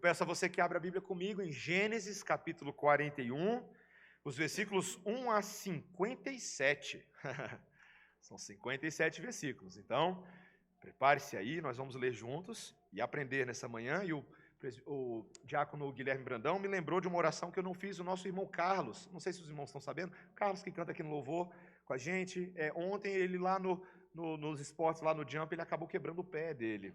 Peço a você que abra a Bíblia comigo em Gênesis capítulo 41, os versículos 1 a 57. São 57 versículos. Então, prepare-se aí, nós vamos ler juntos e aprender nessa manhã. E o diácono Guilherme Brandão me lembrou de uma oração que eu não fiz, o nosso irmão Carlos. Não sei se os irmãos estão sabendo. Carlos, que canta aqui no louvor com a gente. Ontem ele lá nos esportes, lá no jump, ele acabou quebrando o pé dele.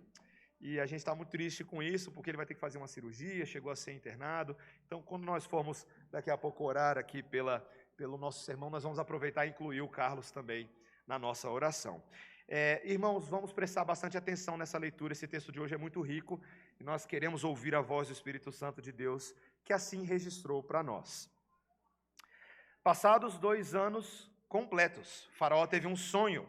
E a gente está muito triste com isso, porque ele vai ter que fazer uma cirurgia, chegou a ser internado. Então, quando nós formos daqui a pouco orar aqui pelo nosso sermão, nós vamos aproveitar e incluir o Carlos também na nossa oração. Irmãos, vamos prestar bastante atenção nessa leitura. Esse texto de hoje é muito rico e nós queremos ouvir a voz do Espírito Santo de Deus, que assim registrou para nós. Passados 2 anos completos, Faraó teve um sonho.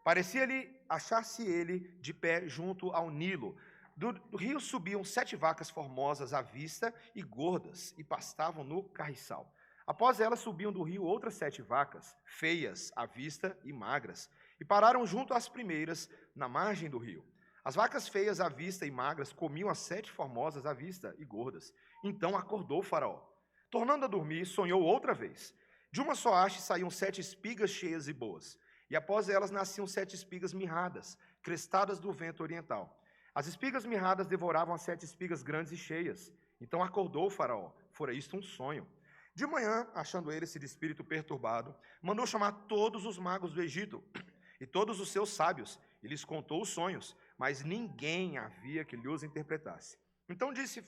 Parecia-lhe achar-se ele de pé junto ao Nilo. Do rio subiam 7 vacas formosas à vista e gordas, e pastavam no carriçal. Após elas subiam do rio outras 7 vacas, feias à vista e magras, e pararam junto às primeiras, na margem do rio. As vacas feias à vista e magras comiam as 7 formosas à vista e gordas. Então acordou o Faraó. Tornando a dormir, sonhou outra vez. De uma só haste saíam 7 espigas cheias e boas. E após elas nasciam 7 espigas mirradas, crestadas do vento oriental. As espigas mirradas devoravam as 7 espigas grandes e cheias. Então acordou o Faraó. Fora isto um sonho. De manhã, achando ele-se de espírito perturbado, mandou chamar todos os magos do Egito e todos os seus sábios, e lhes contou os sonhos, mas ninguém havia que lhe os interpretasse. Então disse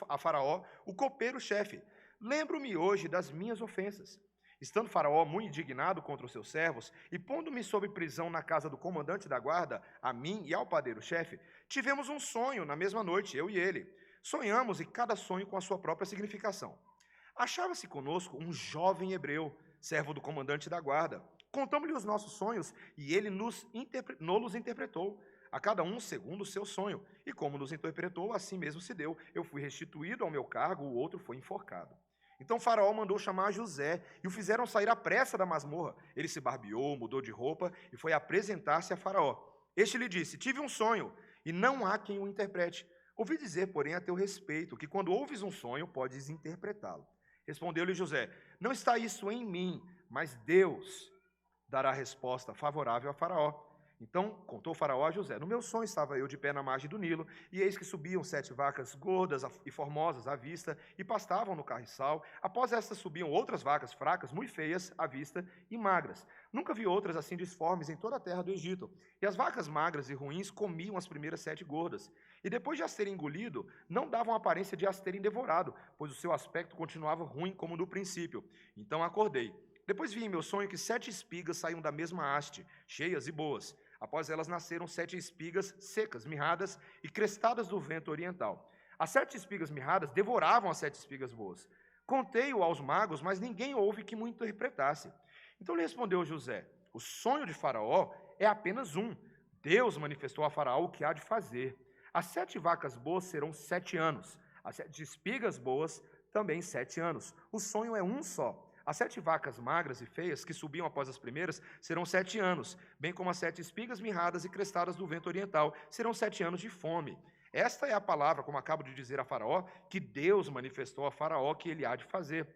a Faraó, o copeiro-chefe: lembro-me hoje das minhas ofensas. Estando Faraó muito indignado contra os seus servos, e pondo-me sob prisão na casa do comandante da guarda, a mim e ao padeiro-chefe, tivemos um sonho na mesma noite, eu e ele. Sonhamos, e cada sonho com a sua própria significação. Achava-se conosco um jovem hebreu, servo do comandante da guarda. Contamos-lhe os nossos sonhos, e ele nos interpretou, a cada um segundo o seu sonho. E como nos interpretou, assim mesmo se deu. Eu fui restituído ao meu cargo, o outro foi enforcado. Então Faraó mandou chamar José, e o fizeram sair à pressa da masmorra. Ele se barbeou, mudou de roupa, e foi apresentar-se a Faraó. Este lhe disse: tive um sonho, e não há quem o interprete. Ouvi dizer, porém, a teu respeito, que quando ouves um sonho, podes interpretá-lo. Respondeu-lhe José: não está isso em mim, mas Deus dará resposta favorável a Faraó. Então contou Faraó a José: no meu sonho estava eu de pé na margem do Nilo, e eis que subiam 7 vacas gordas e formosas à vista, e pastavam no carriçal. Após estas subiam outras vacas fracas, muito feias à vista e magras. Nunca vi outras assim disformes em toda a terra do Egito. E as vacas magras e ruins comiam as primeiras 7 gordas. E depois de as terem engolido, não davam aparência de as terem devorado, pois o seu aspecto continuava ruim como no princípio. Então acordei. Depois vi em meu sonho que 7 espigas saíam da mesma haste, cheias e boas. Após elas nasceram 7 espigas secas, mirradas e crestadas do vento oriental. As 7 espigas mirradas devoravam as 7 espigas boas. Contei-o aos magos, mas ninguém houve que me interpretasse. Então lhe respondeu José: o sonho de Faraó é apenas um. Deus manifestou a Faraó o que há de fazer. As 7 vacas boas serão 7 anos. As 7 espigas boas também 7 anos. O sonho é um só. As 7 vacas magras e feias que subiam após as primeiras serão 7 anos, bem como as 7 espigas mirradas e crestadas do vento oriental serão 7 anos de fome. Esta é a palavra, como acabo de dizer a Faraó, que Deus manifestou a Faraó que ele há de fazer.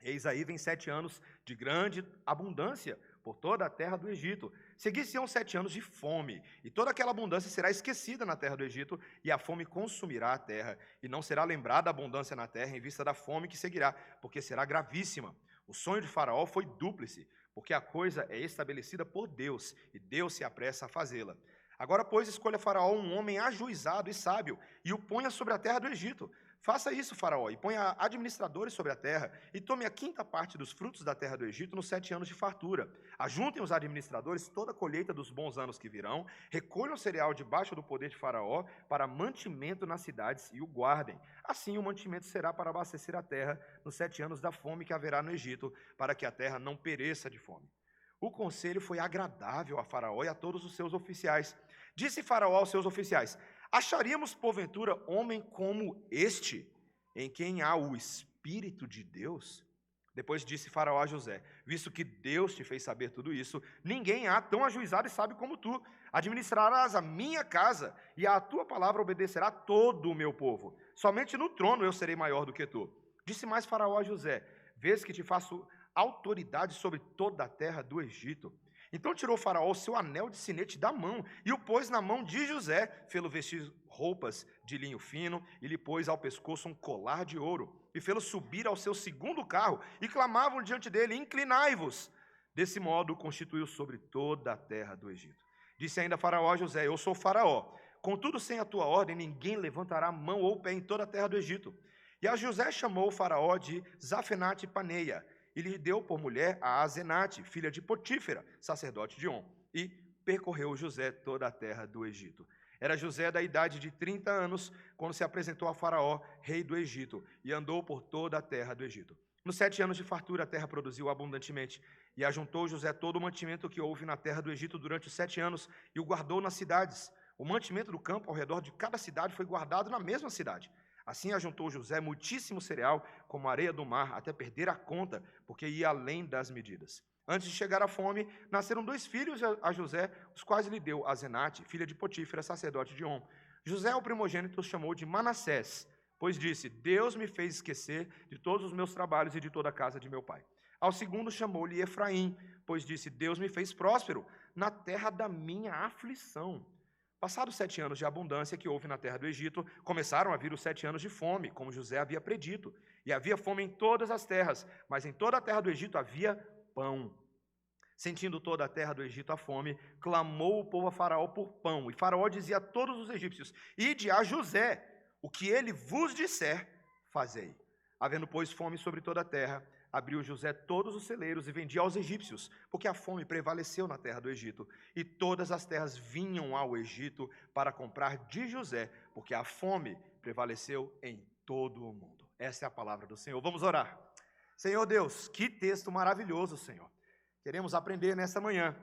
Eis aí vem 7 anos de grande abundância por toda a terra do Egito. Seguir-se-ão 7 anos de fome, e toda aquela abundância será esquecida na terra do Egito, e a fome consumirá a terra, e não será lembrada a abundância na terra em vista da fome que seguirá, porque será gravíssima. O sonho de Faraó foi dúplice, porque a coisa é estabelecida por Deus, e Deus se apressa a fazê-la. Agora, pois, escolha Faraó um homem ajuizado e sábio, e o ponha sobre a terra do Egito. Faça isso, Faraó, e ponha administradores sobre a terra, e tome a 5ª parte dos frutos da terra do Egito nos 7 anos de fartura. Ajuntem os administradores toda a colheita dos bons anos que virão, recolham o cereal debaixo do poder de Faraó, para mantimento nas cidades, e o guardem. Assim o mantimento será para abastecer a terra nos 7 anos da fome que haverá no Egito, para que a terra não pereça de fome. O conselho foi agradável a Faraó e a todos os seus oficiais. Disse Faraó aos seus oficiais: acharíamos, porventura, homem como este, em quem há o Espírito de Deus? Depois disse Faraó a José: visto que Deus te fez saber tudo isso, ninguém há tão ajuizado e sábio como tu. Administrarás a minha casa, e à tua palavra obedecerá todo o meu povo. Somente no trono eu serei maior do que tu. Disse mais Faraó a José: vês que te faço autoridade sobre toda a terra do Egito. Então tirou Faraó o seu anel de sinete da mão e o pôs na mão de José, fê-lo vestir roupas de linho fino e lhe pôs ao pescoço um colar de ouro e fê-lo subir ao seu segundo carro e clamavam diante dele: inclinai-vos. Desse modo constituiu sobre toda a terra do Egito. Disse ainda Faraó a José: eu sou Faraó, contudo sem a tua ordem ninguém levantará mão ou pé em toda a terra do Egito. E a José chamou o Faraó de Zafenate Paneia, e lhe deu por mulher a Azenate, filha de Potífera, sacerdote de On. E percorreu José toda a terra do Egito. Era José da idade de 30 anos, quando se apresentou a Faraó, rei do Egito, e andou por toda a terra do Egito. Nos 7 anos de fartura, a terra produziu abundantemente, e ajuntou José todo o mantimento que houve na terra do Egito durante os 7 anos, e o guardou nas cidades. O mantimento do campo ao redor de cada cidade foi guardado na mesma cidade. Assim ajuntou José muitíssimo cereal, como a areia do mar, até perder a conta, porque ia além das medidas. Antes de chegar à fome, nasceram 2 filhos a José, os quais lhe deu Azenate, filha de Potífera, sacerdote de On. José, o primogênito, os chamou de Manassés, pois disse: Deus me fez esquecer de todos os meus trabalhos e de toda a casa de meu pai. Ao segundo chamou-lhe Efraim, pois disse: Deus me fez próspero na terra da minha aflição. Passados 7 anos de abundância que houve na terra do Egito, começaram a vir os 7 anos de fome, como José havia predito. E havia fome em todas as terras, mas em toda a terra do Egito havia pão. Sentindo toda a terra do Egito a fome, clamou o povo a Faraó por pão. E Faraó dizia a todos os egípcios: ide a José, o que ele vos disser, fazei. Havendo, pois, fome sobre toda a terra, abriu José todos os celeiros e vendia aos egípcios, porque a fome prevaleceu na terra do Egito. E todas as terras vinham ao Egito para comprar de José, porque a fome prevaleceu em todo o mundo. Essa é a palavra do Senhor. Vamos orar. Senhor Deus, que texto maravilhoso, Senhor. Queremos aprender nessa manhã.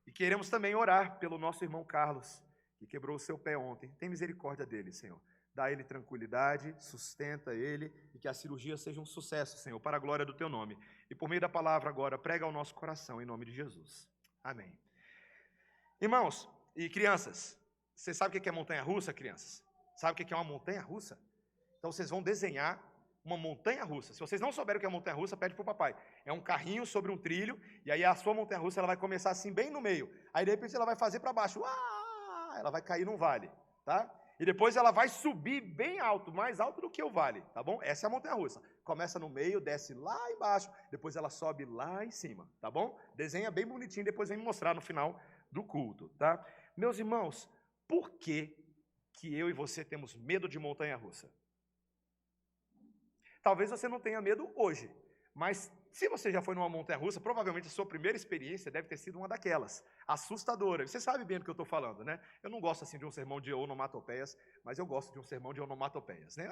E queremos também orar pelo nosso irmão Carlos, que quebrou o seu pé ontem. Tem misericórdia dele, Senhor. Dá a ele tranquilidade, sustenta ele, e que a cirurgia seja um sucesso, Senhor, para a glória do Teu nome. E por meio da palavra agora, prega ao nosso coração, em nome de Jesus. Amém. Irmãos e crianças, vocês sabem o que é montanha-russa, crianças? Sabe o que é uma montanha-russa? Então vocês vão desenhar uma montanha-russa. Se vocês não souberem o que é montanha-russa, pede para o papai. É um carrinho sobre um trilho, e aí a sua montanha-russa ela vai começar assim, bem no meio. Aí de repente ela vai fazer para baixo. Ela vai cair num vale, tá? E depois ela vai subir bem alto, mais alto do que o vale, tá bom? Essa é a montanha-russa. Começa no meio, desce lá embaixo, depois ela sobe lá em cima, tá bom? Desenha bem bonitinho, depois vem me mostrar no final do culto, tá? Meus irmãos, por que eu e você temos medo de montanha-russa? Talvez você não tenha medo hoje, mas se você já foi numa montanha-russa, provavelmente a sua primeira experiência deve ter sido uma daquelas, assustadora. Você sabe bem do que eu estou falando, né? Eu não gosto assim de um sermão de onomatopeias, mas eu gosto de um sermão de onomatopeias, né?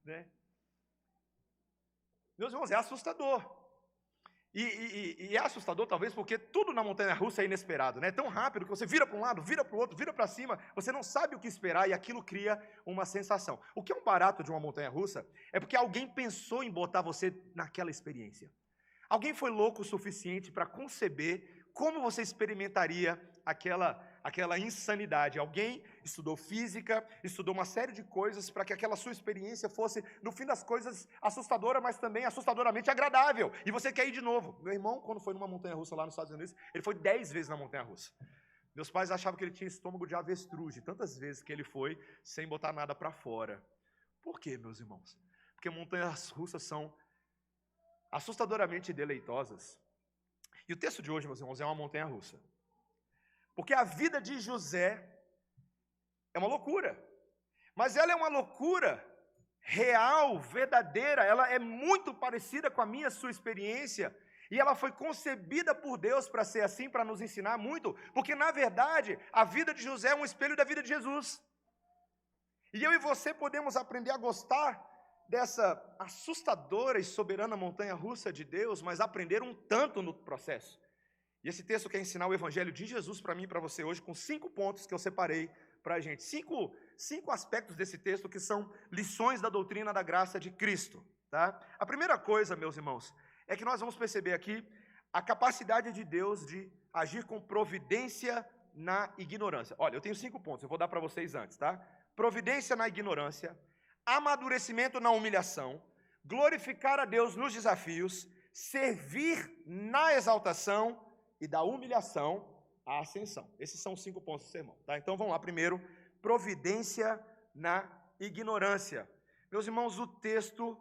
Né? Meus irmãos, é assustador. E é assustador talvez porque tudo na montanha-russa é inesperado, né? É tão rápido que você vira para um lado, vira para o outro, vira para cima, você não sabe o que esperar e aquilo cria uma sensação. O que é um barato de uma montanha-russa é porque alguém pensou em botar você naquela experiência. Alguém foi louco o suficiente para conceber como você experimentaria aquela insanidade. Alguém estudou física, estudou uma série de coisas para que aquela sua experiência fosse, no fim das coisas, assustadora, mas também assustadoramente agradável. E você quer ir de novo. Meu irmão, quando foi numa montanha-russa lá nos Estados Unidos, ele foi 10 vezes na montanha-russa. Meus pais achavam que ele tinha estômago de avestruz, de tantas vezes que ele foi sem botar nada para fora. Por quê, meus irmãos? Porque montanhas-russas são assustadoramente deleitosas. E o texto de hoje, meus irmãos, é uma montanha-russa. Porque a vida de José é uma loucura. Mas ela é uma loucura real, verdadeira. Ela é muito parecida com a minha e sua experiência. E ela foi concebida por Deus para ser assim, para nos ensinar muito. Porque, na verdade, a vida de José é um espelho da vida de Jesus. E eu e você podemos aprender a gostar dessa assustadora e soberana montanha-russa de Deus, mas aprender um tanto no processo. E esse texto quer ensinar o Evangelho de Jesus para mim e para você hoje, com 5 pontos que eu separei para a gente. Cinco aspectos desse texto que são lições da doutrina da graça de Cristo. Tá? A primeira coisa, meus irmãos, é que nós vamos perceber aqui a capacidade de Deus de agir com providência na ignorância. Olha, eu tenho 5 pontos, eu vou dar para vocês antes, tá? Providência na ignorância, amadurecimento na humilhação, glorificar a Deus nos desafios, servir na exaltação e da humilhação à ascensão. Esses são os 5 pontos do sermão, tá? Então vamos lá, primeiro, providência na ignorância. Meus irmãos, o texto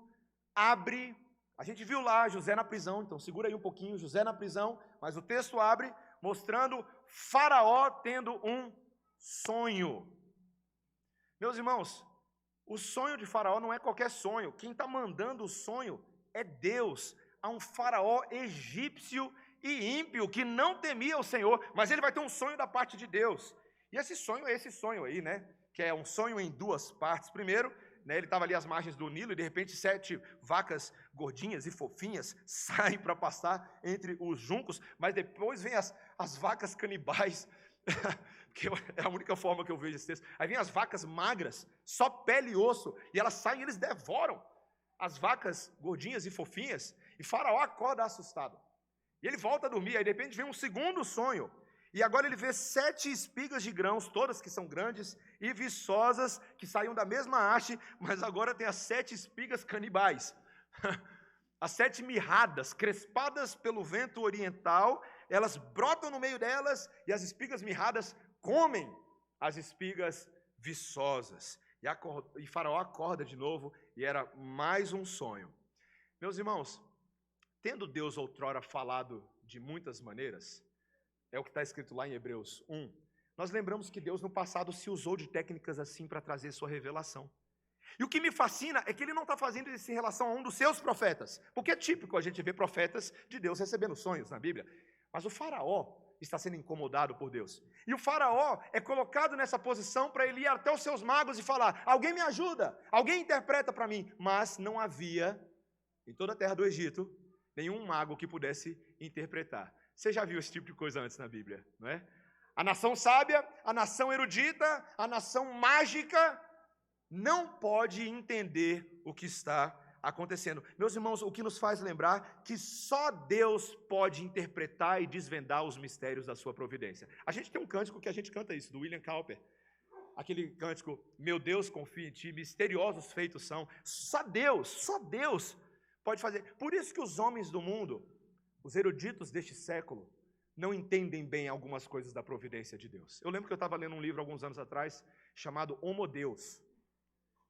abre, a gente viu lá José na prisão, então segura aí um pouquinho, José na prisão, mas o texto abre mostrando Faraó tendo um sonho. Meus irmãos, o sonho de Faraó não é qualquer sonho, quem está mandando o sonho é Deus. Há um Faraó egípcio e ímpio que não temia o Senhor, mas ele vai ter um sonho da parte de Deus. E esse sonho é esse sonho aí, né? Que é um sonho em 2 partes. Primeiro, né, ele estava ali às margens do Nilo e de repente 7 vacas gordinhas e fofinhas saem para pastar entre os juncos, mas depois vem as vacas canibais, que é a única forma que eu vejo esse texto. Aí vem as vacas magras, só pele e osso, e elas saem e eles devoram as vacas gordinhas e fofinhas, e Faraó acorda assustado. E ele volta a dormir, aí de repente vem um segundo sonho, e agora ele vê 7 espigas de grãos, todas que são grandes e viçosas, que saíam da mesma haste, mas agora tem as 7 espigas canibais. As 7 mirradas, crespadas pelo vento oriental, elas brotam no meio delas, e as espigas mirradas comem as espigas viçosas. E Faraó acorda de novo, e era mais um sonho. Meus irmãos, tendo Deus outrora falado de muitas maneiras, é o que está escrito lá em Hebreus 1, nós lembramos que Deus no passado se usou de técnicas assim para trazer sua revelação. E o que me fascina é que ele não está fazendo isso em relação a um dos seus profetas, porque é típico a gente ver profetas de Deus recebendo sonhos na Bíblia, mas o Faraó está sendo incomodado por Deus. E o Faraó é colocado nessa posição para ele ir até os seus magos e falar: alguém me ajuda, alguém interpreta para mim. Mas não havia, em toda a terra do Egito, nenhum mago que pudesse interpretar. Você já viu esse tipo de coisa antes na Bíblia, não é? A nação sábia, a nação erudita, a nação mágica não pode entender o que está acontecendo. Meus irmãos, o que nos faz lembrar que só Deus pode interpretar e desvendar os mistérios da sua providência. A gente tem um cântico que a gente canta isso, do William Cowper. Aquele cântico, meu Deus, confia em ti, misteriosos feitos são. Só Deus pode fazer. Por isso que os homens do mundo, os eruditos deste século, não entendem bem algumas coisas da providência de Deus. Eu lembro que eu estava lendo um livro alguns anos atrás, chamado Homo Deus.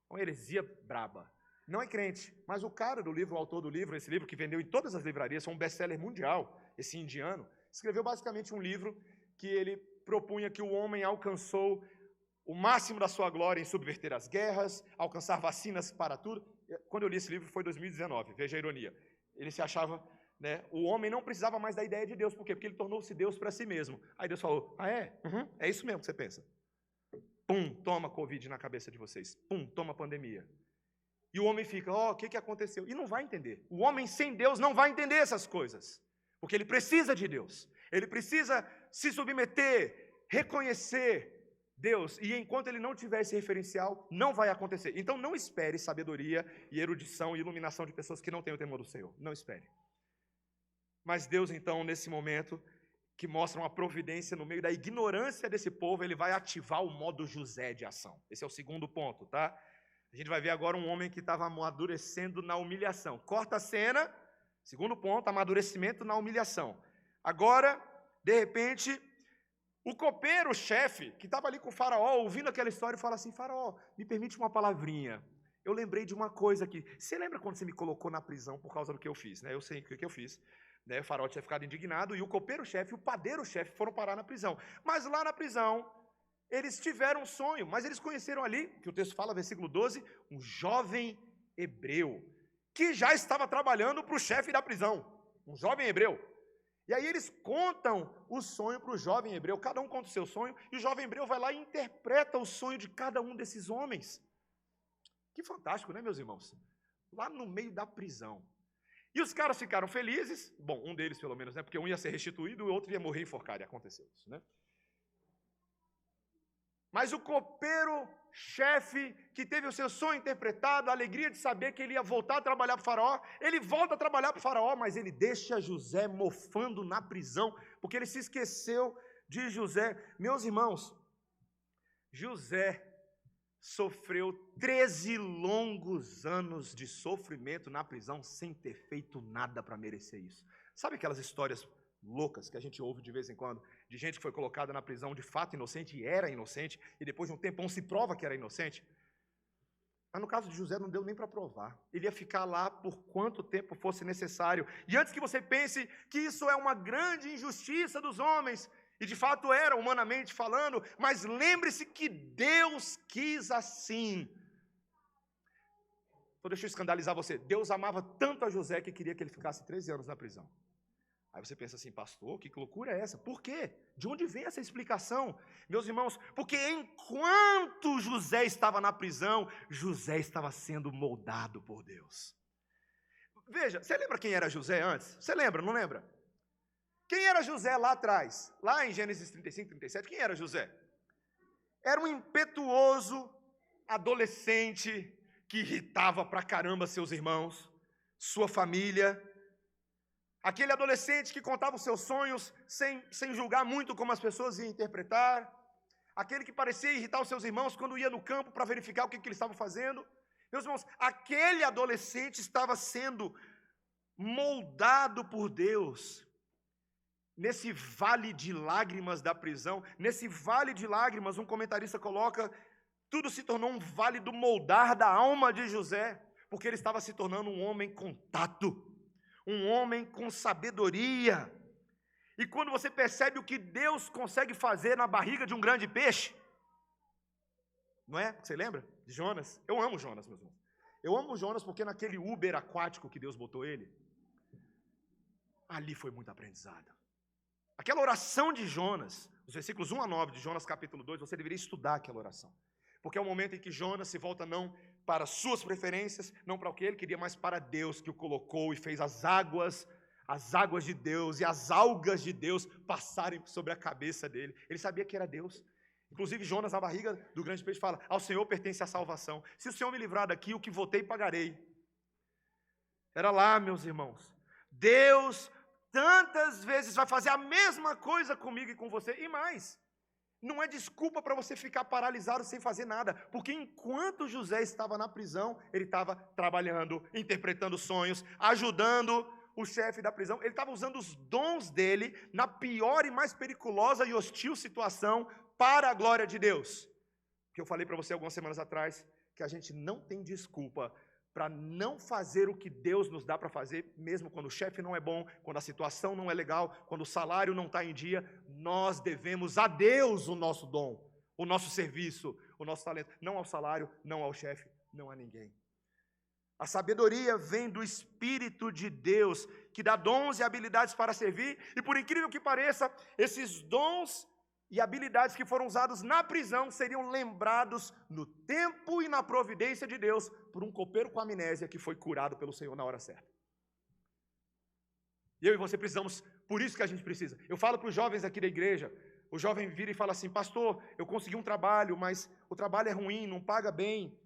Uma heresia braba. Não é crente, mas o cara do livro, o autor do livro, esse livro que vendeu em todas as livrarias, é um best-seller mundial, esse indiano, escreveu basicamente um livro que ele propunha que o homem alcançou o máximo da sua glória em subverter as guerras, alcançar vacinas para tudo. Quando eu li esse livro foi em 2019, veja a ironia. Ele se achava, né, o homem não precisava mais da ideia de Deus. Por quê? Porque ele tornou-se Deus para si mesmo. Aí Deus falou, é isso mesmo que você pensa. Pum, toma Covid na cabeça de vocês. Pum, toma pandemia. E o homem fica, o que aconteceu? E não vai entender. O homem sem Deus não vai entender essas coisas. Porque ele precisa de Deus. Ele precisa se submeter, reconhecer Deus. E enquanto ele não tiver esse referencial, não vai acontecer. Então não espere sabedoria e erudição e iluminação de pessoas que não têm o temor do Senhor. Não espere. Mas Deus, então, nesse momento, que mostra uma providência no meio da ignorância desse povo, ele vai ativar o modo José de ação. Esse é o segundo ponto, tá? A gente vai ver agora um homem que estava amadurecendo na humilhação. Corta a cena, segundo ponto, amadurecimento na humilhação. Agora, de repente, o copeiro, o chefe, que estava ali com o Faraó, ouvindo aquela história, fala assim, Faraó, me permite uma palavrinha. Eu lembrei de uma coisa aqui. Você lembra quando você me colocou na prisão por causa do que eu fiz? Né? Eu sei o que eu fiz. Né? O Faraó tinha ficado indignado e o copeiro-chefe e o padeiro-chefe foram parar na prisão. Mas lá na prisão, eles tiveram um sonho, mas eles conheceram ali, que o texto fala, versículo 12, um jovem hebreu, que já estava trabalhando para o chefe da prisão, um jovem hebreu. E aí eles contam o sonho para o jovem hebreu, cada um conta o seu sonho, e o jovem hebreu vai lá e interpreta o sonho de cada um desses homens. Que fantástico, né, meus irmãos? Lá no meio da prisão. E os caras ficaram felizes, bom, um deles pelo menos, né, porque um ia ser restituído e o outro ia morrer enforcado, e aconteceu isso, né? Mas o copeiro-chefe, que teve o seu sonho interpretado, a alegria de saber que ele ia voltar a trabalhar para o faraó, ele volta a trabalhar para o faraó, mas ele deixa José mofando na prisão, porque ele se esqueceu de José. Meus irmãos, José sofreu 13 longos anos de sofrimento na prisão, sem ter feito nada para merecer isso. Sabe aquelas histórias loucas que a gente ouve de vez em quando, de gente que foi colocada na prisão de fato inocente e era inocente, e depois de um tempão se prova que era inocente? Mas no caso de José não deu nem para provar. Ele ia ficar lá por quanto tempo fosse necessário. E antes que você pense que isso é uma grande injustiça dos homens, e de fato era, humanamente falando, mas lembre-se que Deus quis assim. Então deixa eu escandalizar você. Deus amava tanto a José que queria que ele ficasse 13 anos na prisão. Aí você pensa assim, pastor, que loucura é essa? Por quê? De onde vem essa explicação? Meus irmãos, porque enquanto José estava na prisão, José estava sendo moldado por Deus. Veja, você lembra quem era José antes? Você lembra, não lembra? Quem era José lá atrás? Lá em Gênesis 35, 37, quem era José? Era um impetuoso adolescente que irritava pra caramba seus irmãos, sua família. Aquele adolescente que contava os seus sonhos sem julgar muito como as pessoas iam interpretar. Aquele que parecia irritar os seus irmãos quando ia no campo para verificar o que eles estavam fazendo. Meus irmãos, aquele adolescente estava sendo moldado por Deus. Nesse vale de lágrimas da prisão, nesse vale de lágrimas, um comentarista coloca, tudo se tornou um vale do moldar da alma de José, porque ele estava se tornando um homem com tato, um homem com sabedoria. E quando você percebe o que Deus consegue fazer na barriga de um grande peixe, não é? Você lembra de Jonas? Eu amo Jonas, meus irmãos. Eu amo Jonas porque naquele Uber aquático que Deus botou ele, ali foi muito aprendizado. Aquela oração de Jonas, os versículos 1 a 9 de Jonas capítulo 2, você deveria estudar aquela oração. Porque é o momento em que Jonas se volta não para suas preferências, não para o que ele queria, mas para Deus que o colocou e fez as águas de Deus e as algas de Deus passarem sobre a cabeça dele. Ele sabia que era Deus. Inclusive Jonas na barriga do grande peixe fala, ao Senhor pertence a salvação. Se o Senhor me livrar daqui, o que votei pagarei. Era lá, meus irmãos. Deus tantas vezes vai fazer a mesma coisa comigo e com você, e mais, não é desculpa para você ficar paralisado sem fazer nada, porque enquanto José estava na prisão, ele estava trabalhando, interpretando sonhos, ajudando o chefe da prisão, ele estava usando os dons dele na pior e mais periculosa e hostil situação para a glória de Deus. Que eu falei para você algumas semanas atrás, que a gente não tem desculpa para não fazer o que Deus nos dá para fazer, mesmo quando o chefe não é bom, quando a situação não é legal, quando o salário não está em dia, nós devemos a Deus o nosso dom, o nosso serviço, o nosso talento, não ao salário, não ao chefe, não a ninguém. A sabedoria vem do Espírito de Deus, que dá dons e habilidades para servir, e por incrível que pareça, esses dons e habilidades que foram usados na prisão seriam lembrados no tempo e na providência de Deus por um copeiro com amnésia que foi curado pelo Senhor na hora certa. E eu e você precisamos, por isso que a gente precisa. Eu falo para os jovens aqui da igreja, o jovem vira e fala assim, pastor, eu consegui um trabalho, mas o trabalho é ruim, não paga bem,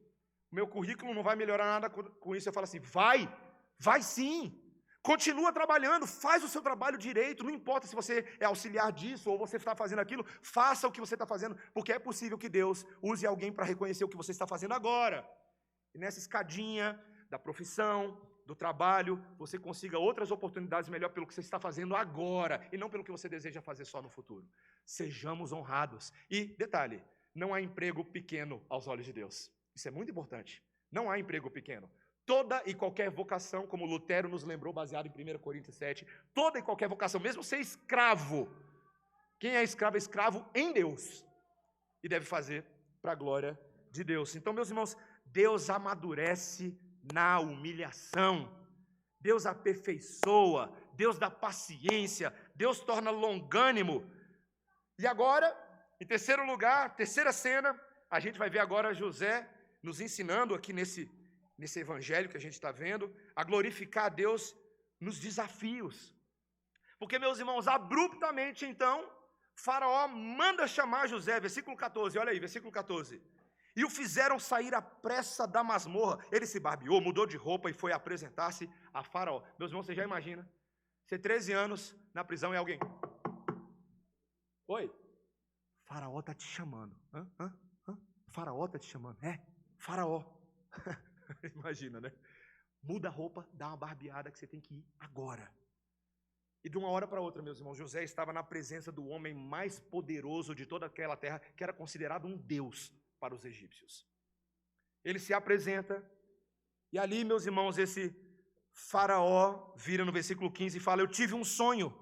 o meu currículo não vai melhorar nada com isso. Eu falo assim, vai sim. Continua trabalhando, faz o seu trabalho direito, não importa se você é auxiliar disso ou você está fazendo aquilo, faça o que você está fazendo, porque é possível que Deus use alguém para reconhecer o que você está fazendo agora. E nessa escadinha da profissão, do trabalho, você consiga outras oportunidades melhor pelo que você está fazendo agora, e não pelo que você deseja fazer só no futuro. Sejamos honrados. E, detalhe, não há emprego pequeno aos olhos de Deus. Isso é muito importante. Não há emprego pequeno. Toda e qualquer vocação, como Lutero nos lembrou, baseado em 1 Coríntios 7, toda e qualquer vocação, mesmo ser escravo, quem é escravo em Deus, e deve fazer para a glória de Deus. Então, meus irmãos, Deus amadurece na humilhação, Deus aperfeiçoa, Deus dá paciência, Deus torna longânimo. E agora, em terceiro lugar, terceira cena, a gente vai ver agora José nos ensinando aqui nesse evangelho que a gente está vendo, a glorificar a Deus nos desafios. Porque, meus irmãos, abruptamente, então, Faraó manda chamar José, versículo 14, olha aí, versículo 14. E o fizeram sair à pressa da masmorra. Ele se barbeou, mudou de roupa e foi apresentar-se a Faraó. Meus irmãos, você já imagina? Você 13 anos na prisão e alguém... Oi? Faraó está te chamando. Faraó está te chamando. É, Faraó. Imagina, né? Muda a roupa, dá uma barbeada que você tem que ir agora. E de uma hora para outra, meus irmãos, José estava na presença do homem mais poderoso de toda aquela terra, que era considerado um deus para os egípcios. Ele se apresenta, e ali, meus irmãos, esse Faraó vira no versículo 15 e fala: eu tive um sonho,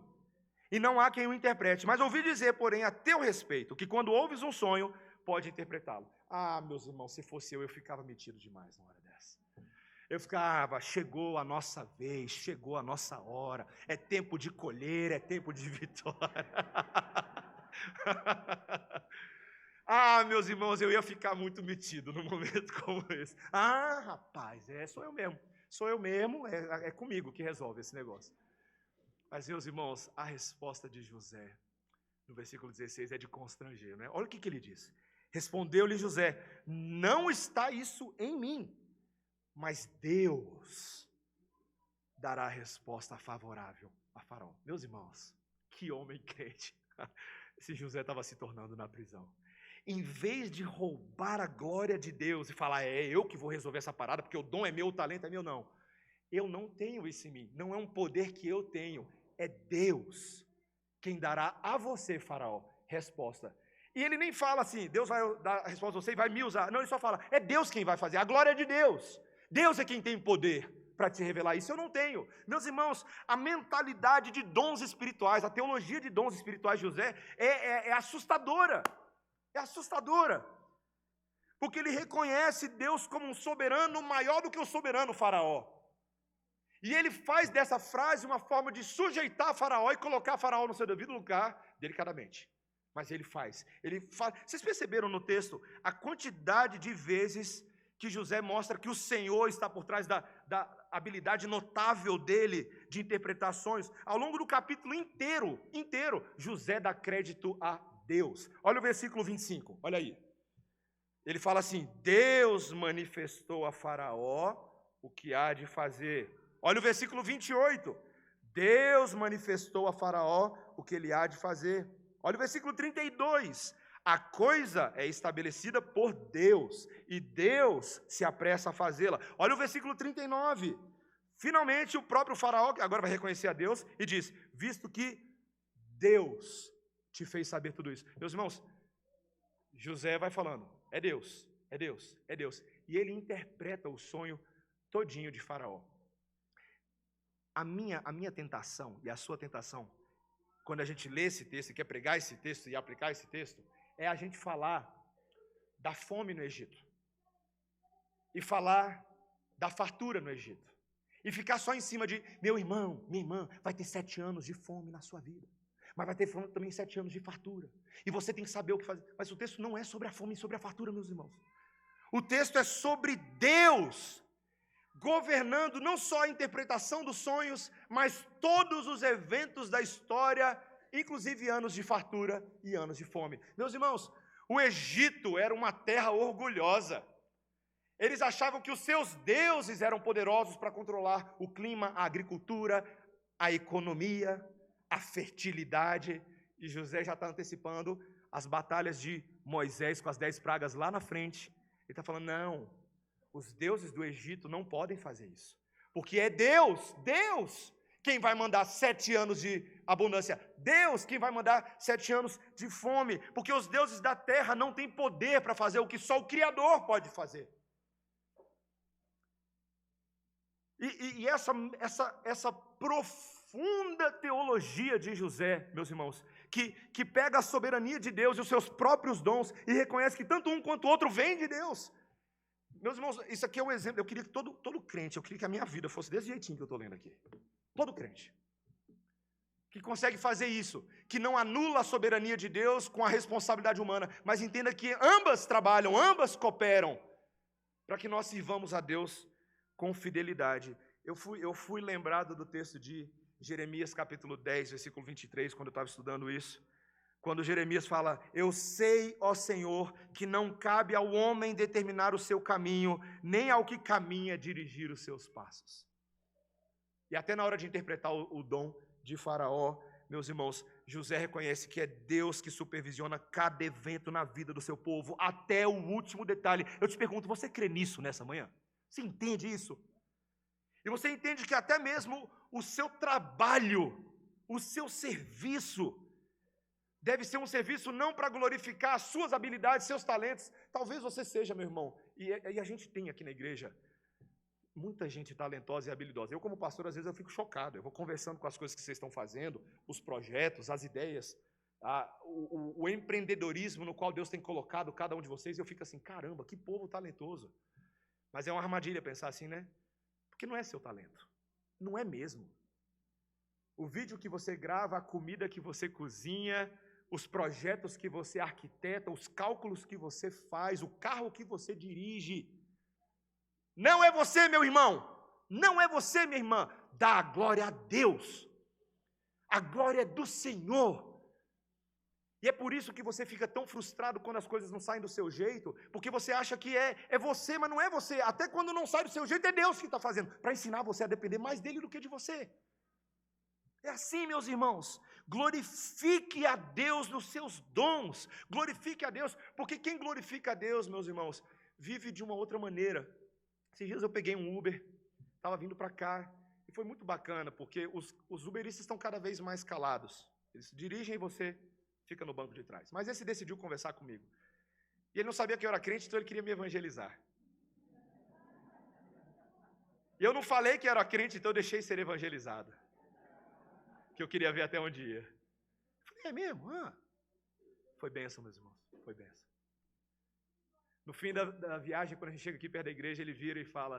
e não há quem o interprete, mas ouvi dizer, porém, a teu respeito, que quando ouves um sonho, pode interpretá-lo. Ah, meus irmãos, se fosse eu ficava metido demais na hora dessa. Eu ficava, chegou a nossa vez, chegou a nossa hora, é tempo de colher, é tempo de vitória. Ah, meus irmãos, eu ia ficar muito metido num momento como esse. Ah, rapaz, sou eu mesmo, é comigo que resolve esse negócio. Mas, meus irmãos, a resposta de José, no versículo 16, é de constranger, né? Olha o que ele diz. Respondeu-lhe José: não está isso em mim, mas Deus dará a resposta favorável a Faraó. Meus irmãos, que homem crente esse José estava se tornando na prisão. Em vez de roubar a glória de Deus e falar, é eu que vou resolver essa parada, porque o dom é meu, o talento é meu, não. Eu não tenho isso em mim, não é um poder que eu tenho, é Deus quem dará a você, Faraó, resposta. E ele nem fala assim, Deus vai dar a resposta a você e vai me usar. Não, ele só fala, é Deus quem vai fazer, a glória é de Deus. Deus é quem tem poder para te revelar isso, eu não tenho. Meus irmãos, a mentalidade de dons espirituais, a teologia de dons espirituais de José é assustadora. É assustadora. Porque ele reconhece Deus como um soberano maior do que o soberano Faraó. E ele faz dessa frase uma forma de sujeitar Faraó e colocar Faraó no seu devido lugar, delicadamente. Mas ele faz. Vocês perceberam no texto a quantidade de vezes que José mostra que o Senhor está por trás da habilidade notável dele de interpretações? Ao longo do capítulo inteiro, José dá crédito a Deus. Olha o versículo 25, olha aí. Ele fala assim, Deus manifestou a Faraó o que há de fazer. Olha o versículo 28, Deus manifestou a Faraó o que ele há de fazer. Olha o versículo 32, a coisa é estabelecida por Deus, e Deus se apressa a fazê-la. Olha o versículo 39, finalmente o próprio Faraó, que agora vai reconhecer a Deus, e diz, visto que Deus te fez saber tudo isso. Meus irmãos, José vai falando, é Deus, é Deus, é Deus. E ele interpreta o sonho todinho de Faraó. A minha tentação e a sua tentação, quando a gente lê esse texto e quer pregar esse texto e aplicar esse texto, é a gente falar da fome no Egito. E falar da fartura no Egito. E ficar só em cima de, meu irmão, minha irmã, vai ter 7 anos de fome na sua vida. Mas vai ter também 7 anos de fartura. E você tem que saber o que fazer. Mas o texto não é sobre a fome e sobre a fartura, meus irmãos. O texto é sobre Deus governando não só a interpretação dos sonhos, mas todos os eventos da história, inclusive anos de fartura e anos de fome. Meus irmãos, o Egito era uma terra orgulhosa. Eles achavam que os seus deuses eram poderosos para controlar o clima, a agricultura, a economia, a fertilidade, e José já está antecipando as batalhas de Moisés com as 10 pragas lá na frente. Ele está falando, não, os deuses do Egito não podem fazer isso, porque é Deus quem vai mandar 7 anos de abundância, Deus quem vai mandar 7 anos de fome, porque os deuses da terra não têm poder para fazer o que só o Criador pode fazer. E essa profunda teologia de José, meus irmãos, que pega a soberania de Deus e os seus próprios dons e reconhece que tanto um quanto o outro vem de Deus. Meus irmãos, isso aqui é um exemplo. Eu queria que todo crente, eu queria que a minha vida fosse desse jeitinho que eu estou lendo aqui. Todo crente que consegue fazer isso, que não anula a soberania de Deus com a responsabilidade humana, mas entenda que ambas trabalham, ambas cooperam, para que nós sirvamos a Deus com fidelidade. Eu fui lembrado do texto de Jeremias capítulo 10, versículo 23, quando eu estava estudando isso, Quando Jeremias fala, eu sei, ó Senhor, que não cabe ao homem determinar o seu caminho, nem ao que caminha dirigir os seus passos. E até na hora de interpretar o dom de Faraó, meus irmãos, José reconhece que é Deus que supervisiona cada evento na vida do seu povo, até o último detalhe. Eu te pergunto, você crê nisso nessa manhã? Você entende isso? E você entende que até mesmo o seu trabalho, o seu serviço, deve ser um serviço não para glorificar as suas habilidades, seus talentos. Talvez você seja, meu irmão, e a gente tem aqui na igreja muita gente talentosa e habilidosa. Eu, como pastor, às vezes eu fico chocado. Eu vou conversando com as coisas que vocês estão fazendo, os projetos, as ideias, o empreendedorismo no qual Deus tem colocado cada um de vocês, e eu fico assim, caramba, que povo talentoso. Mas é uma armadilha pensar assim, né? Porque não é seu talento. Não é mesmo. O vídeo que você grava, a comida que você cozinha, os projetos que você arquiteta, os cálculos que você faz, o carro que você dirige. Não é você, meu irmão. Não é você, minha irmã. Dá a glória a Deus. A glória é do Senhor. E é por isso que você fica tão frustrado quando as coisas não saem do seu jeito, porque você acha que é você, mas não é você. Até quando não sai do seu jeito, é Deus que está fazendo, para ensinar você a depender mais dele do que de você. É assim, meus irmãos. Glorifique a Deus nos seus dons. Glorifique a Deus, porque quem glorifica a Deus, meus irmãos, vive de uma outra maneira. Esses dias eu peguei um Uber, estava vindo para cá, e foi muito bacana, porque os uberistas estão cada vez mais calados. Eles dirigem e você fica no banco de trás. Mas esse decidiu conversar comigo. E ele não sabia que eu era crente, então ele queria me evangelizar. E eu não falei que era crente, então eu deixei ser evangelizado. Que eu queria ver até um dia. Eu falei, é mesmo? Foi bênção, meus irmãos, foi bênção. No fim da viagem, quando a gente chega aqui perto da igreja, ele vira e fala,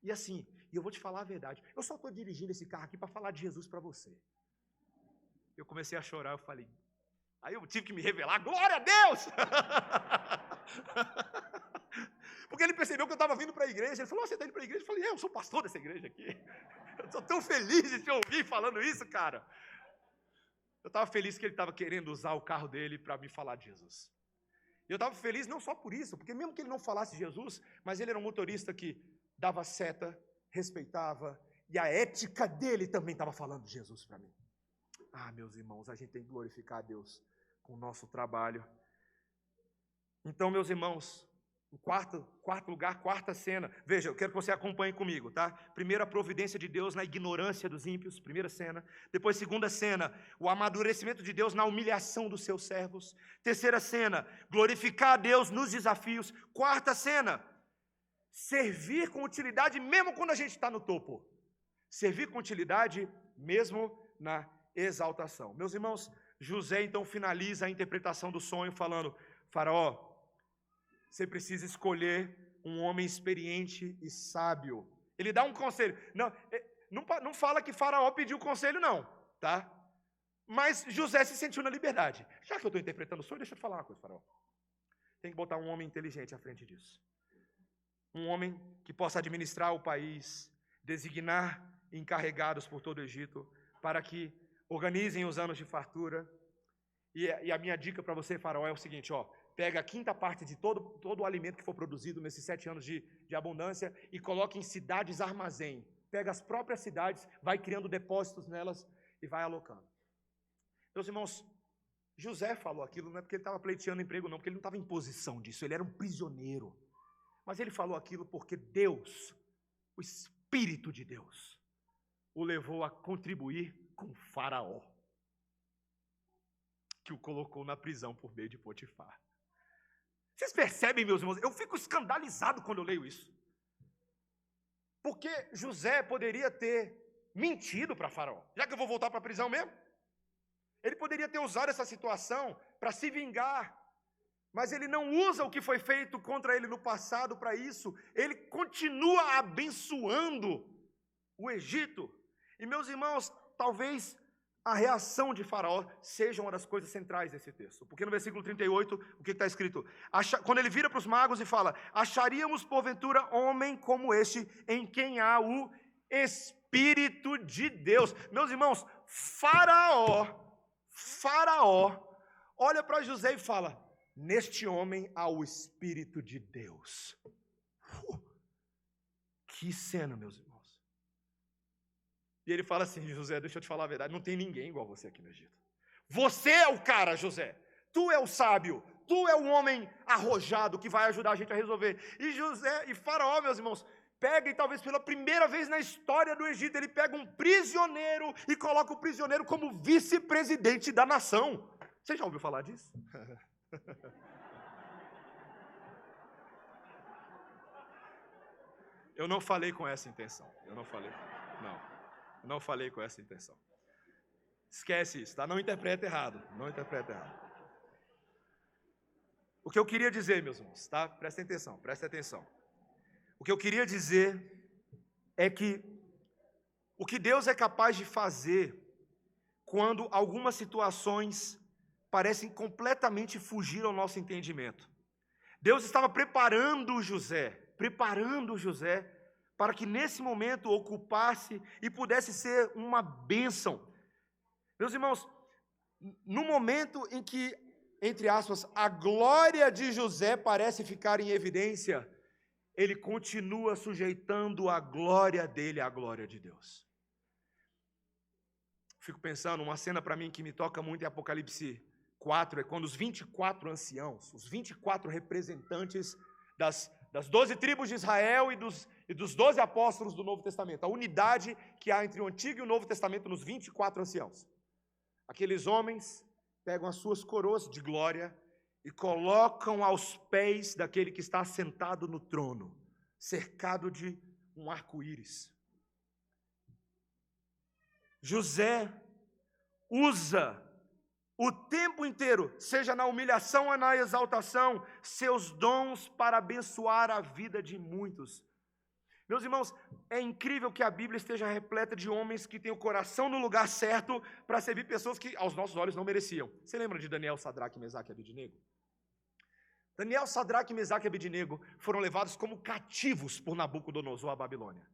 e assim, e eu vou te falar a verdade, eu só estou dirigindo esse carro aqui para falar de Jesus para você. Eu comecei a chorar, eu falei, aí eu tive que me revelar, glória a Deus! Porque ele percebeu que eu estava vindo para a igreja, ele falou, você está indo para a igreja? Eu falei, eu sou pastor dessa igreja aqui. Eu estou tão feliz de te ouvir falando isso, cara. Eu estava feliz que ele estava querendo usar o carro dele para me falar de Jesus. E eu estava feliz não só por isso, porque mesmo que ele não falasse de Jesus, mas ele era um motorista que dava seta, respeitava, e a ética dele também estava falando de Jesus para mim. Meus irmãos, a gente tem que glorificar a Deus com o nosso trabalho. Então, meus irmãos, o quarto lugar, quarta cena. Veja, eu quero que você acompanhe comigo, tá? Primeiro, a providência de Deus na ignorância dos ímpios, primeira cena. Depois, segunda cena, o amadurecimento de Deus na humilhação dos seus servos. Terceira cena, glorificar a Deus nos desafios. Quarta cena, servir com utilidade mesmo quando a gente está no topo. Servir com utilidade mesmo na exaltação. Meus irmãos, José então finaliza a interpretação do sonho falando, Faraó, você precisa escolher um homem experiente e sábio. Ele dá um conselho. Não fala que Faraó pediu conselho, não, tá? Mas José se sentiu na liberdade. Já que eu estou interpretando o sonho, deixa eu te falar uma coisa, Faraó. Tem que botar um homem inteligente à frente disso. Um homem que possa administrar o país, designar encarregados por todo o Egito, para que organizem os anos de fartura. E a minha dica para você, Faraó, é o seguinte, pega a quinta parte de todo o alimento que for produzido nesses 7 anos de abundância e coloca em cidades armazém. Pega as próprias cidades, vai criando depósitos nelas e vai alocando. Meus irmãos, José falou aquilo, não é porque ele estava pleiteando emprego, não, porque ele não estava em posição disso, ele era um prisioneiro. Mas ele falou aquilo porque Deus, o Espírito de Deus, o levou a contribuir com Faraó, que o colocou na prisão por meio de Potifar. Vocês percebem, meus irmãos? Eu fico escandalizado quando eu leio isso. Porque José poderia ter mentido para Faraó. Já que eu vou voltar para a prisão mesmo? Ele poderia ter usado essa situação para se vingar. Mas ele não usa o que foi feito contra ele no passado para isso. Ele continua abençoando o Egito. E, meus irmãos, talvez a reação de Faraó seja uma das coisas centrais desse texto. Porque no versículo 38, o que está escrito? Quando ele vira para os magos e fala, acharíamos porventura homem como este, em quem há o Espírito de Deus. Meus irmãos, Faraó, olha para José e fala: neste homem há o Espírito de Deus. Que cena, meus irmãos. E ele fala assim: José, deixa eu te falar a verdade, não tem ninguém igual você aqui no Egito. Você é o cara, José. Tu é o sábio. Tu é o homem arrojado que vai ajudar a gente a resolver. E José e Faraó, meus irmãos, pega, e talvez pela primeira vez na história do Egito, ele pega um prisioneiro e coloca o prisioneiro como vice-presidente da nação. Você já ouviu falar disso? Eu não falei com essa intenção. Eu não falei com essa intenção. Esquece isso, tá? Não interpreta errado. Não interpreta errado. O que eu queria dizer, meus irmãos, tá? Prestem atenção. O que eu queria dizer é que o que Deus é capaz de fazer quando algumas situações parecem completamente fugir ao nosso entendimento. Deus estava preparando José para que nesse momento ocupasse e pudesse ser uma bênção. Meus irmãos, no momento em que, entre aspas, a glória de José parece ficar em evidência, ele continua sujeitando a glória dele à glória de Deus. Fico pensando, uma cena para mim que me toca muito em Apocalipse 4, é quando os 24 anciãos, os 24 representantes das 12 tribos de Israel e dos 12 apóstolos do Novo Testamento, a unidade que há entre o Antigo e o Novo Testamento nos 24 anciãos. Aqueles homens pegam as suas coroas de glória e colocam aos pés daquele que está sentado no trono, cercado de um arco-íris. José usa o tempo inteiro, seja na humilhação ou na exaltação, seus dons para abençoar a vida de muitos. Meus irmãos, é incrível que a Bíblia esteja repleta de homens que têm o coração no lugar certo para servir pessoas que aos nossos olhos não mereciam. Você lembra de Daniel, Sadraque, Mesaque e Abednego? Daniel, Sadraque, Mesaque e Abednego foram levados como cativos por Nabucodonosor à Babilônia.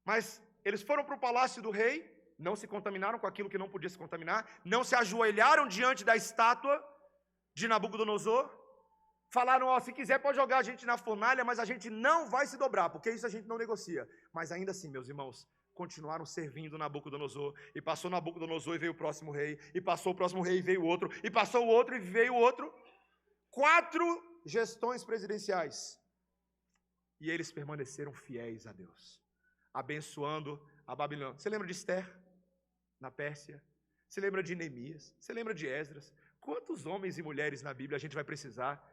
Mas eles foram para o palácio do rei, não se contaminaram com aquilo que não podia se contaminar, não se ajoelharam diante da estátua de Nabucodonosor, falaram: ó, se quiser pode jogar a gente na fornalha, mas a gente não vai se dobrar, porque isso a gente não negocia. Mas ainda assim, meus irmãos, continuaram servindo Nabucodonosor, e passou Nabucodonosor e veio o próximo rei, e passou o próximo rei e veio o outro, e passou o outro e veio o outro. 4 gestões presidenciais. E eles permaneceram fiéis a Deus, abençoando a Babilônia. Você lembra de Esther, na Pérsia? Você lembra de Neemias? Você lembra de Esdras? Quantos homens e mulheres na Bíblia a gente vai precisar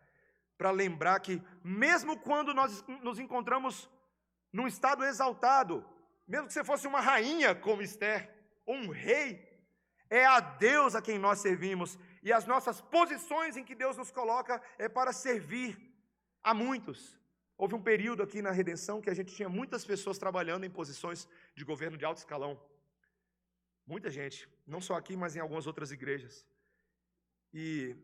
para lembrar que, mesmo quando nós nos encontramos num estado exaltado, mesmo que você fosse uma rainha como Esther, ou um rei, é a Deus a quem nós servimos, e as nossas posições em que Deus nos coloca é para servir a muitos. Houve um período aqui na Redenção que a gente tinha muitas pessoas trabalhando em posições de governo de alto escalão. Muita gente, não só aqui, mas em algumas outras igrejas. E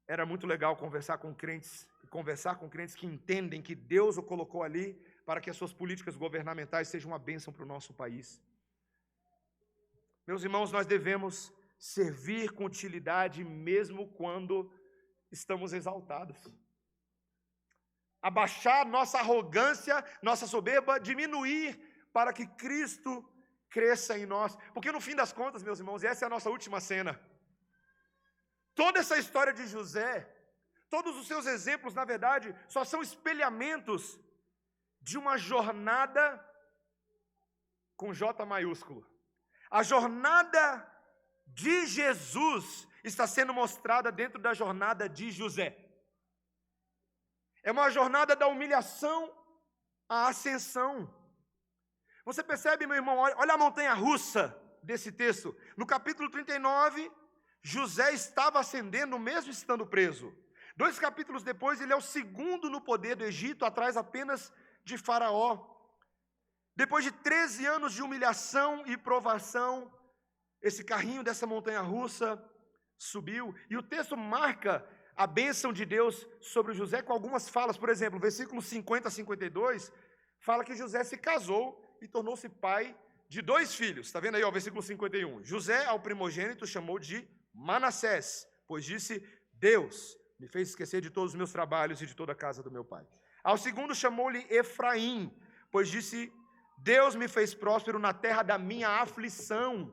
era muito legal conversar com crentes que entendem que Deus o colocou ali para que as suas políticas governamentais sejam uma bênção para o nosso país. Meus irmãos, nós devemos servir com utilidade mesmo quando estamos exaltados. Abaixar nossa arrogância, nossa soberba, diminuir para que Cristo cresça em nós. Porque no fim das contas, meus irmãos, essa é a nossa última cena. Toda essa história de José, todos os seus exemplos, na verdade, só são espelhamentos de uma jornada com J maiúsculo. A jornada de Jesus está sendo mostrada dentro da jornada de José. É uma jornada da humilhação à ascensão. Você percebe, meu irmão, olha a montanha-russa desse texto. No capítulo 39, José estava ascendendo mesmo estando preso. 2 capítulos depois, ele é o segundo no poder do Egito, atrás apenas de Faraó. Depois de 13 anos de humilhação e provação, esse carrinho dessa montanha-russa subiu. E o texto marca a bênção de Deus sobre José com algumas falas. Por exemplo, versículos 50 a 52, fala que José se casou e tornou-se pai de 2 filhos. Está vendo aí, ó, versículo 51. José, ao primogênito, chamou de Manassés, pois disse, Deus me fez esquecer de todos os meus trabalhos e de toda a casa do meu pai. Ao segundo chamou-lhe Efraim, pois disse, Deus me fez próspero na terra da minha aflição.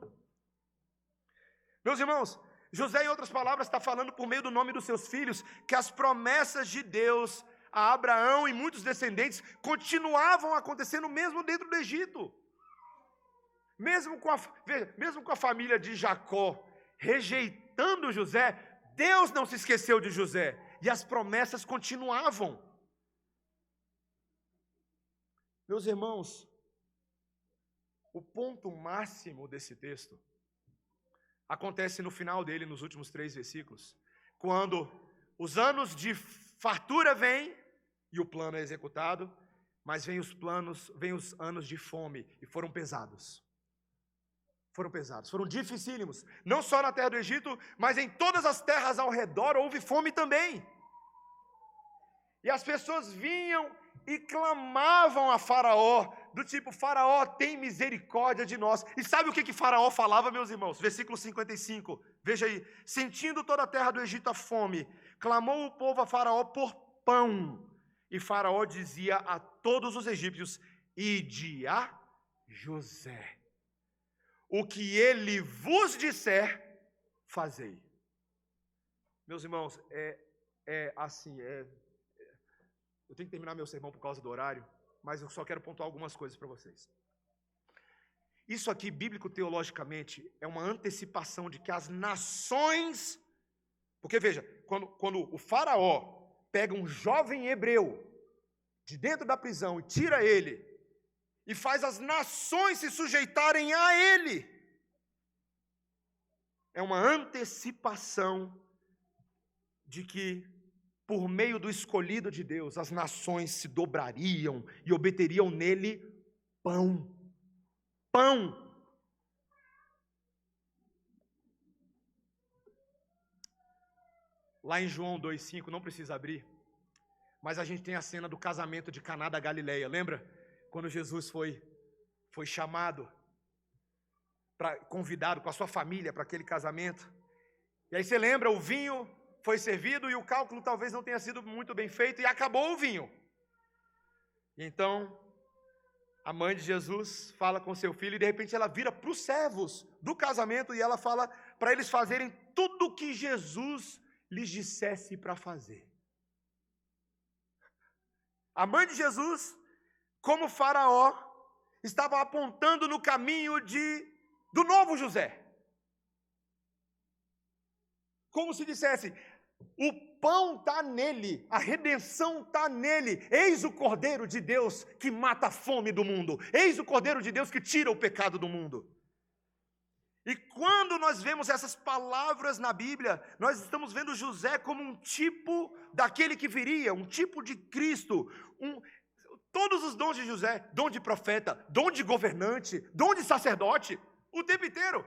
Meus irmãos, José, em outras palavras, está falando por meio do nome dos seus filhos, que as promessas de Deus a Abraão e muitos descendentes continuavam acontecendo mesmo dentro do Egito. Mesmo com a família de Jacó rejeitando José, Deus não se esqueceu de José, e as promessas continuavam. Meus irmãos, o ponto máximo desse texto acontece no final dele, nos últimos 3 versículos, quando os anos de fartura vêm e o plano é executado, mas vêm os anos de fome, e foram pesados. Foram dificílimos, não só na terra do Egito, mas em todas as terras ao redor houve fome também. E as pessoas vinham e clamavam a Faraó, do tipo, Faraó, tem misericórdia de nós. E sabe o que Faraó falava, meus irmãos? Versículo 55, veja aí. Sentindo toda a terra do Egito a fome, clamou o povo a Faraó por pão. E Faraó dizia a todos os egípcios, ide a José. O que ele vos disser, fazei. Meus irmãos, eu tenho que terminar meu sermão por causa do horário, mas eu só quero pontuar algumas coisas para vocês. Isso aqui, bíblico-teologicamente, é uma antecipação de que as nações... Porque veja, quando o Faraó pega um jovem hebreu de dentro da prisão e tira ele, e faz as nações se sujeitarem a ele, é uma antecipação de que, por meio do escolhido de Deus, as nações se dobrariam e obteriam nele pão. Pão. Lá em João 2,5, não precisa abrir, mas a gente tem a cena do casamento de Caná da Galileia, lembra? Quando Jesus foi chamado, convidado com a sua família para aquele casamento. E aí você lembra, o vinho foi servido e o cálculo talvez não tenha sido muito bem feito e acabou o vinho. E então, a mãe de Jesus fala com seu filho e de repente ela vira para os servos do casamento e ela fala para eles fazerem tudo o que Jesus lhes dissesse para fazer. A mãe de Jesus, como Faraó, estava apontando no caminho do novo José. Como se dissesse, o pão está nele, a redenção está nele. Eis o Cordeiro de Deus que mata a fome do mundo. Eis o Cordeiro de Deus que tira o pecado do mundo. E quando nós vemos essas palavras na Bíblia, nós estamos vendo José como um tipo daquele que viria, um tipo de Cristo, todos os dons de José, dom de profeta, dom de governante, dom de sacerdote, o tempo inteiro.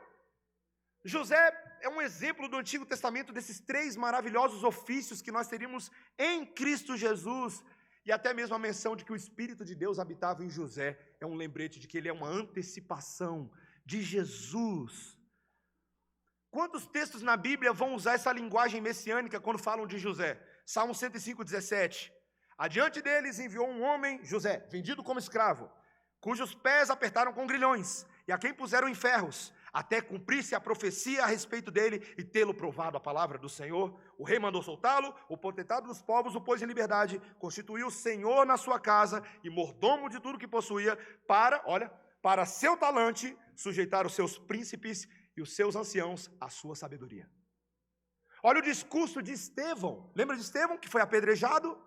José é um exemplo do Antigo Testamento desses 3 maravilhosos ofícios que nós teríamos em Cristo Jesus. E até mesmo a menção de que o Espírito de Deus habitava em José é um lembrete de que ele é uma antecipação de Jesus. Quantos textos na Bíblia vão usar essa linguagem messiânica quando falam de José? Salmo 105:17. Adiante deles enviou um homem, José, vendido como escravo, cujos pés apertaram com grilhões, e a quem puseram em ferros, até cumprir-se a profecia a respeito dele e tê-lo provado a palavra do Senhor. O rei mandou soltá-lo, o potentado dos povos o pôs em liberdade, constituiu o Senhor na sua casa e mordomo de tudo que possuía, para seu talante sujeitar os seus príncipes e os seus anciãos à sua sabedoria. Olha o discurso de Estevão. Lembra de Estevão, que foi apedrejado?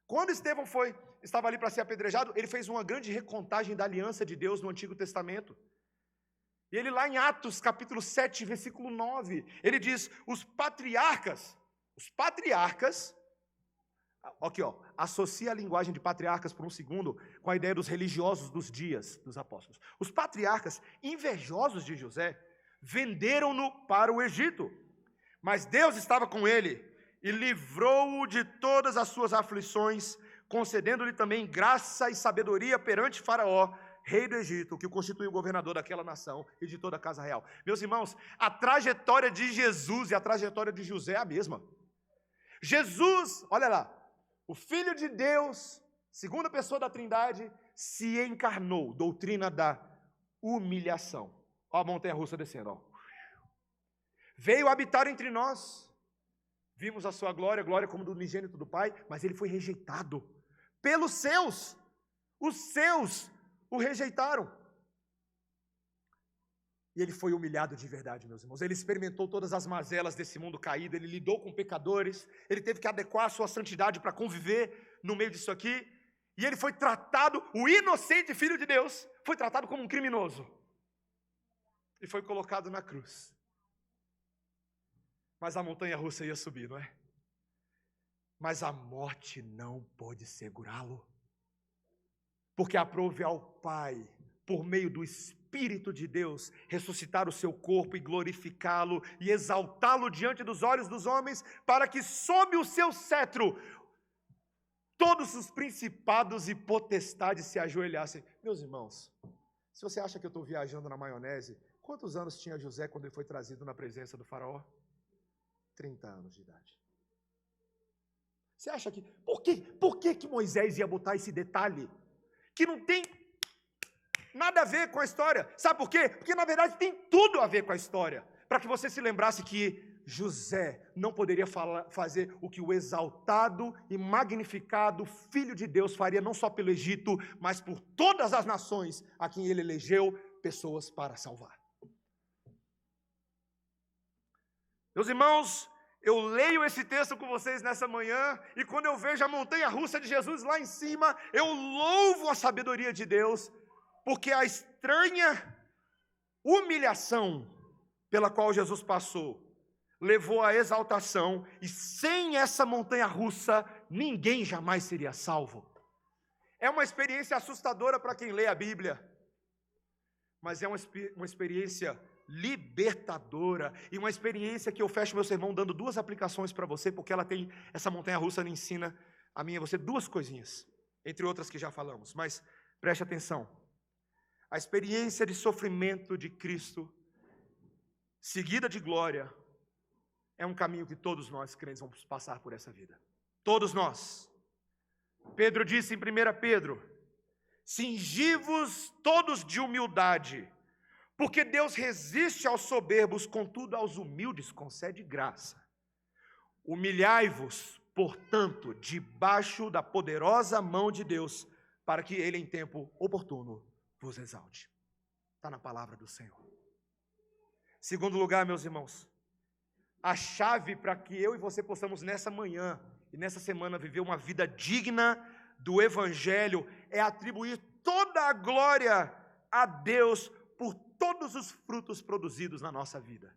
Quando Estevão estava ali para ser apedrejado, ele fez uma grande recontagem da aliança de Deus no Antigo Testamento. E ele lá em Atos, capítulo 7, versículo 9, ele diz, os patriarcas, aqui associa a linguagem de patriarcas por um segundo com a ideia dos religiosos dos dias dos apóstolos. Os patriarcas, invejosos de José, venderam-no para o Egito, mas Deus estava com ele e livrou-o de todas as suas aflições, concedendo-lhe também graça e sabedoria perante Faraó, rei do Egito, que o constituiu governador daquela nação e de toda a casa real. Meus irmãos, a trajetória de Jesus e a trajetória de José é a mesma. Jesus, olha lá, o Filho de Deus, segunda pessoa da Trindade, se encarnou, doutrina da humilhação. Olha a montanha-russa descendo, ó. Veio habitar entre nós, vimos a sua glória, glória como do unigênito do Pai, mas ele foi rejeitado pelos seus. Os seus o rejeitaram. E ele foi humilhado de verdade, meus irmãos. Ele experimentou todas as mazelas desse mundo caído, ele lidou com pecadores, ele teve que adequar a sua santidade para conviver no meio disso aqui, e ele foi tratado, o inocente Filho de Deus, foi tratado como um criminoso. E foi colocado na cruz. Mas a montanha-russa ia subir, não é? Mas a morte não pôde segurá-lo. Porque aprove ao Pai, por meio do Espírito de Deus, ressuscitar o seu corpo e glorificá-lo e exaltá-lo diante dos olhos dos homens, para que sob o seu cetro todos os principados e potestades se ajoelhassem. Meus irmãos, se você acha que eu estou viajando na maionese, quantos anos tinha José quando ele foi trazido na presença do faraó? 30 anos de idade. Você acha que... Por que Moisés ia botar esse detalhe? Que não tem nada a ver com a história. Sabe por quê? Porque na verdade tem tudo a ver com a história. Para que você se lembrasse que José não poderia fazer o que o exaltado e magnificado Filho de Deus faria, não só pelo Egito, mas por todas as nações a quem ele elegeu pessoas para salvar. Meus irmãos, eu leio esse texto com vocês nessa manhã, e quando eu vejo a montanha-russa de Jesus lá em cima, eu louvo a sabedoria de Deus, porque a estranha humilhação pela qual Jesus passou, levou à exaltação, e sem essa montanha-russa, ninguém jamais seria salvo. É uma experiência assustadora para quem lê a Bíblia, mas é uma experiência libertadora, e uma experiência que eu fecho meu sermão dando duas aplicações para você, porque ela tem, essa montanha-russa ensina a mim e a você duas coisinhas, entre outras que já falamos, mas preste atenção. A experiência de sofrimento de Cristo, seguida de glória, é um caminho que todos nós crentes vamos passar por essa vida. Todos nós. Pedro disse em 1 Pedro, cingi-vos todos de humildade, porque Deus resiste aos soberbos, contudo aos humildes concede graça. Humilhai-vos, portanto, debaixo da poderosa mão de Deus, para que Ele em tempo oportuno vos exalte. Está na palavra do Senhor. Segundo lugar, meus irmãos, a chave para que eu e você possamos nessa manhã e nessa semana viver uma vida digna do Evangelho é atribuir toda a glória a Deus por todos os frutos produzidos na nossa vida.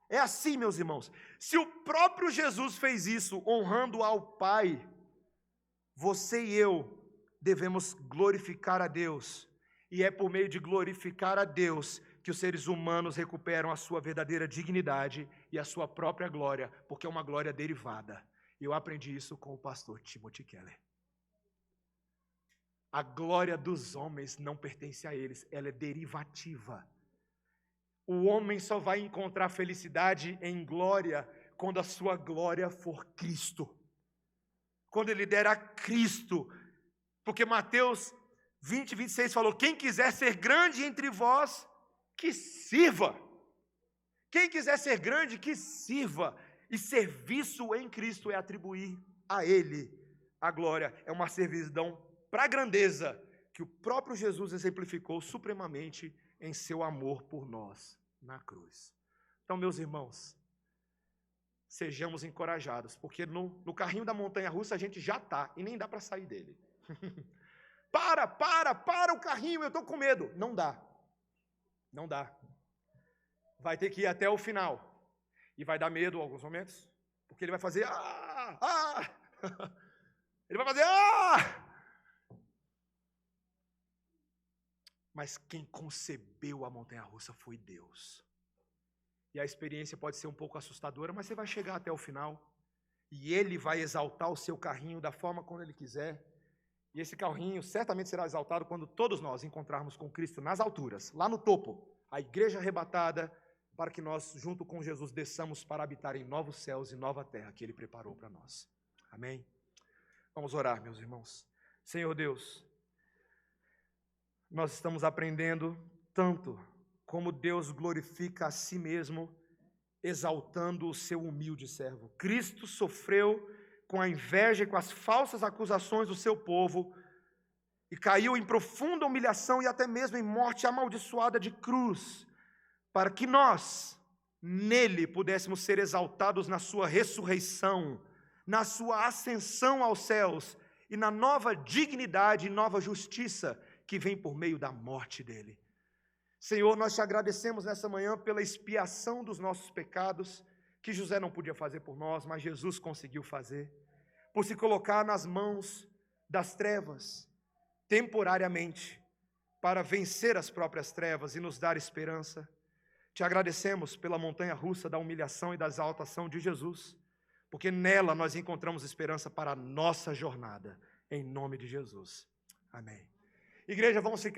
É assim, meus irmãos. Se o próprio Jesus fez isso, honrando ao Pai, você e eu devemos glorificar a Deus. E é por meio de glorificar a Deus que os seres humanos recuperam a sua verdadeira dignidade e a sua própria glória, porque é uma glória derivada. E eu aprendi isso com o pastor Timothy Keller. A glória dos homens não pertence a eles, ela é derivativa. O homem só vai encontrar felicidade em glória quando a sua glória for Cristo. Quando ele der a Cristo. Porque Mateus 20, 26 falou, quem quiser ser grande entre vós, que sirva. Quem quiser ser grande, que sirva. E serviço em Cristo é atribuir a Ele a glória. É uma servidão para a grandeza que o próprio Jesus exemplificou supremamente em seu amor por nós na cruz. Então, meus irmãos, sejamos encorajados, porque no carrinho da montanha-russa a gente já está e nem dá para sair dele. Para o carrinho, eu estou com medo. Não dá. Não dá. Vai ter que ir até o final. E vai dar medo em alguns momentos, porque ele vai fazer ele vai fazer Mas quem concebeu a montanha-russa foi Deus. E a experiência pode ser um pouco assustadora, mas você vai chegar até o final. E Ele vai exaltar o seu carrinho da forma como Ele quiser. E esse carrinho certamente será exaltado quando todos nós encontrarmos com Cristo nas alturas, lá no topo, a igreja arrebatada, para que nós, junto com Jesus, desçamos para habitar em novos céus e nova terra que Ele preparou para nós. Amém? Vamos orar, meus irmãos. Senhor Deus, nós estamos aprendendo tanto como Deus glorifica a si mesmo, exaltando o seu humilde servo. Cristo sofreu com a inveja e com as falsas acusações do seu povo, e caiu em profunda humilhação e até mesmo em morte amaldiçoada de cruz, para que nós, nele, pudéssemos ser exaltados na sua ressurreição, na sua ascensão aos céus, e na nova dignidade e nova justiça que vem por meio da morte dele. Senhor, nós te agradecemos nessa manhã pela expiação dos nossos pecados, que José não podia fazer por nós, mas Jesus conseguiu fazer, por se colocar nas mãos das trevas, temporariamente, para vencer as próprias trevas e nos dar esperança. Te agradecemos pela montanha-russa da humilhação e da exaltação de Jesus, porque nela nós encontramos esperança para a nossa jornada, em nome de Jesus. Amém. Igreja, vamos ficar